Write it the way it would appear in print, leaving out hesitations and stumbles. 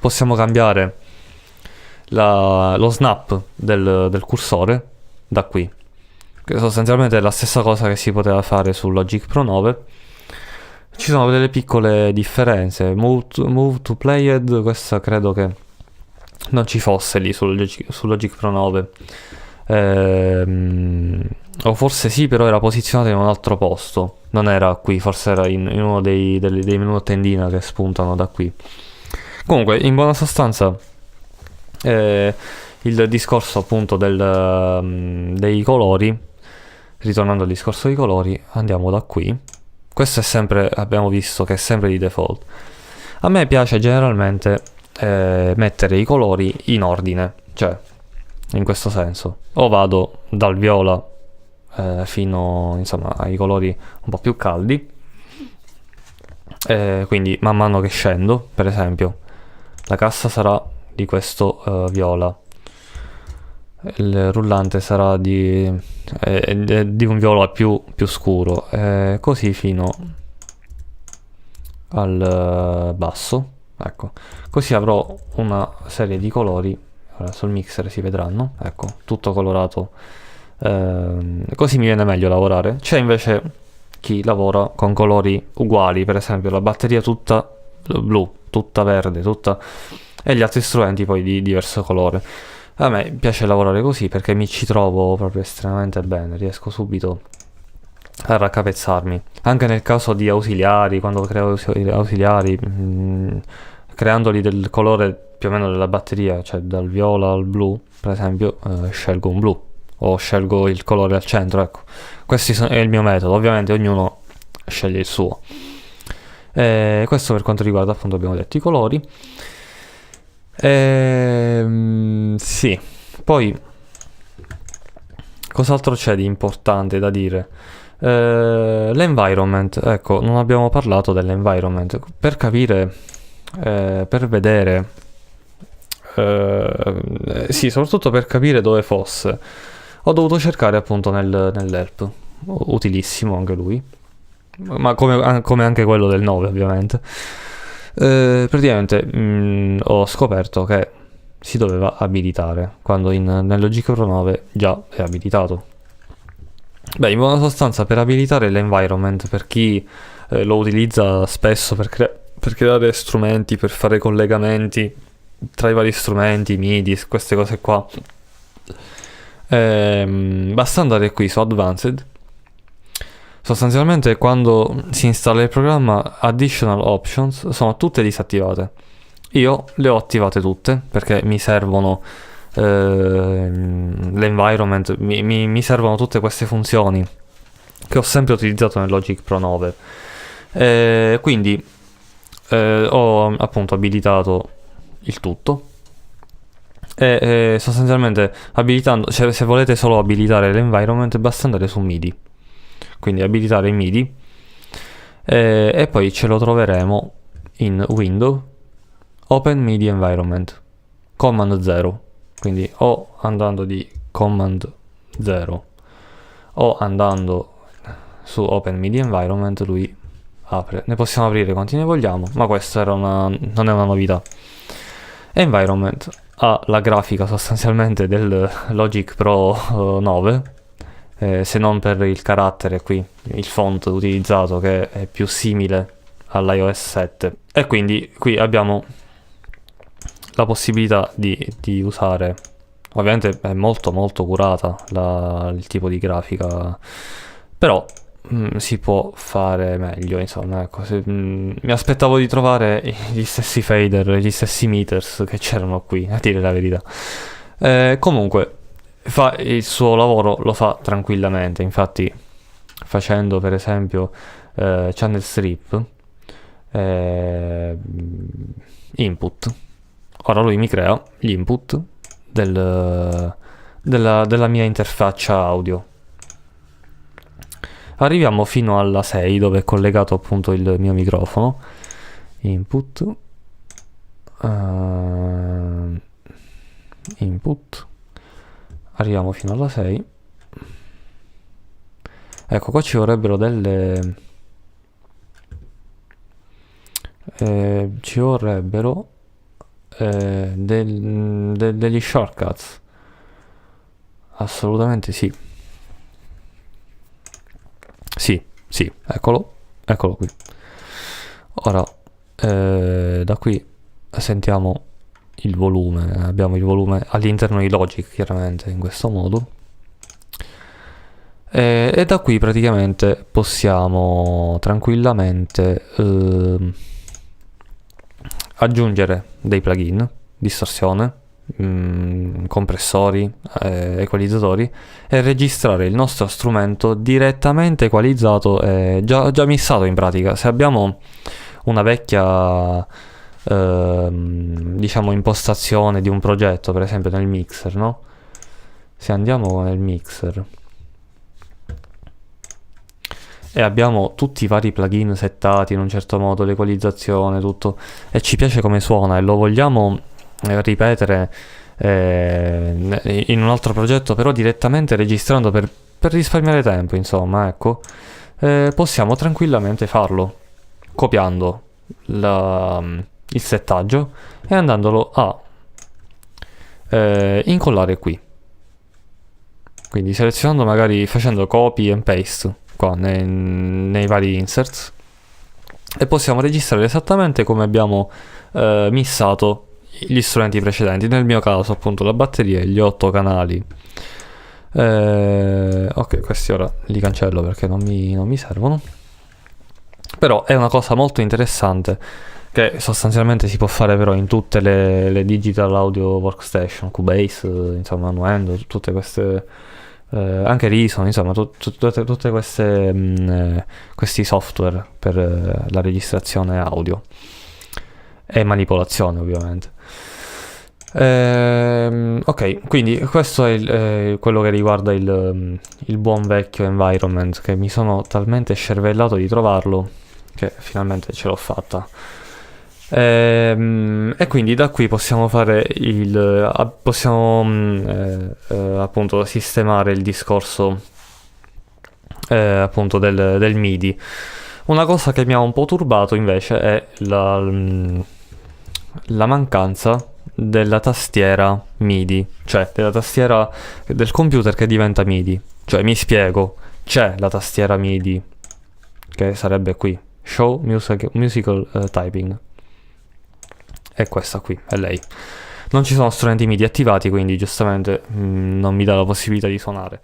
possiamo cambiare lo snap del cursore da qui, che sostanzialmente è la stessa cosa che si poteva fare su Logic Pro 9. Ci sono delle piccole differenze. Move to playhead, questa credo che non ci fosse lì su Logic Pro 9. O forse sì, però era posizionato in un altro posto. Non era qui, forse era in uno dei menu a tendina che spuntano da qui. Comunque, in buona sostanza, il discorso appunto dei colori, ritornando al discorso dei colori, andiamo da qui. Questo è sempre, abbiamo visto che è sempre di default. A me piace generalmente mettere i colori in ordine, cioè in questo senso, o vado dal viola fino insomma ai colori un po' più caldi, quindi man mano che scendo, per esempio la cassa sarà di questo viola, il rullante sarà di un viola più scuro, così fino al basso, ecco, così avrò una serie di colori. Ora sul mixer si vedranno, ecco, tutto colorato, così mi viene meglio lavorare. C'è invece chi lavora con colori uguali, per esempio la batteria tutta blu, tutta verde, e gli altri strumenti poi di diverso colore. A me piace lavorare così perché mi ci trovo proprio estremamente bene, riesco subito a raccapezzarmi. Anche nel caso di ausiliari, quando creo ausiliari, creandoli del colore più o meno della batteria, cioè dal viola al blu, per esempio, scelgo un blu o scelgo il colore al centro, ecco. Questo è il mio metodo, ovviamente ognuno sceglie il suo. Questo per quanto riguarda, appunto, abbiamo detto i colori. Sì, poi cos'altro c'è di importante da dire? L'environment, ecco, non abbiamo parlato dell'environment. Per capire, per vedere, sì, soprattutto per capire dove fosse, ho dovuto cercare appunto nell'help, utilissimo anche lui, ma come anche quello del 9 ovviamente. Praticamente ho scoperto che si doveva abilitare, quando nel Logic Pro 9 già è abilitato. Beh, in buona sostanza, per abilitare l'environment, per chi lo utilizza spesso per creare strumenti, per fare collegamenti tra i vari strumenti, MIDI, queste cose qua, basta andare qui su Advanced. Sostanzialmente quando si installa il programma, Additional Options sono tutte disattivate. Io le ho attivate tutte perché mi servono l'environment, mi servono tutte queste funzioni che ho sempre utilizzato nel Logic Pro 9. Quindi ho appunto abilitato il tutto. E sostanzialmente abilitando, cioè se volete solo abilitare l'environment basta andare su MIDI, quindi abilitare i MIDI, e poi ce lo troveremo in Window, Open MIDI Environment, Command 0, quindi o andando di Command 0 o andando su Open MIDI Environment lui apre. Ne possiamo aprire quanti ne vogliamo, ma questa non è una novità. Environment ha la grafica sostanzialmente del Logic Pro 9, se non per il carattere qui, il font utilizzato che è più simile all'iOS 7, e quindi qui abbiamo la possibilità di usare, ovviamente è molto molto curata il tipo di grafica, però si può fare meglio, insomma, ecco. Mi aspettavo di trovare gli stessi fader, gli stessi meters che c'erano qui, a dire la verità. Comunque fa il suo lavoro, lo fa tranquillamente. Infatti, facendo per esempio channel strip, input, ora lui mi crea gli input della mia interfaccia audio. Arriviamo fino alla 6 dove è collegato appunto il mio microfono. Input, input, arriviamo fino alla 6. Ecco, qua ci vorrebbero degli shortcuts. Assolutamente sì. Sì, eccolo qui. Ora, da qui sentiamo il volume, abbiamo il volume all'interno di Logic, chiaramente, in questo modo. E da qui praticamente possiamo tranquillamente aggiungere dei plugin, distorsione, compressori, equalizzatori, e registrare il nostro strumento direttamente equalizzato e già missato in pratica. Se abbiamo una vecchia diciamo impostazione di un progetto, per esempio nel mixer, no? Se andiamo nel mixer e abbiamo tutti i vari plugin settati in un certo modo, l'equalizzazione, tutto, e ci piace come suona e lo vogliamo ripetere in un altro progetto, però direttamente registrando per risparmiare tempo, insomma, ecco, possiamo tranquillamente farlo copiando il settaggio e andandolo a incollare qui. Quindi selezionando, magari facendo copy and paste qua nei vari inserts, e possiamo registrare esattamente come abbiamo missato gli strumenti precedenti. Nel mio caso appunto la batteria e gli 8 canali. Ok, questi ora li cancello perché non mi servono, però è una cosa molto interessante che sostanzialmente si può fare però in tutte le digital audio workstation, Cubase, insomma Nuendo, tutte queste, anche Reason, insomma tutte questi software per la registrazione audio e manipolazione, ovviamente. Ok, quindi questo è quello che riguarda il buon vecchio environment, che mi sono talmente scervellato di trovarlo che finalmente ce l'ho fatta. E quindi da qui possiamo fare appunto sistemare il discorso appunto del MIDI. Una cosa che mi ha un po' turbato invece è la mancanza della tastiera MIDI, cioè della tastiera del computer che diventa MIDI. Cioè, mi spiego, c'è la tastiera MIDI che sarebbe qui, Show Musical Typing, è questa qui, è lei. Non ci sono strumenti MIDI attivati, quindi giustamente non mi dà la possibilità di suonare.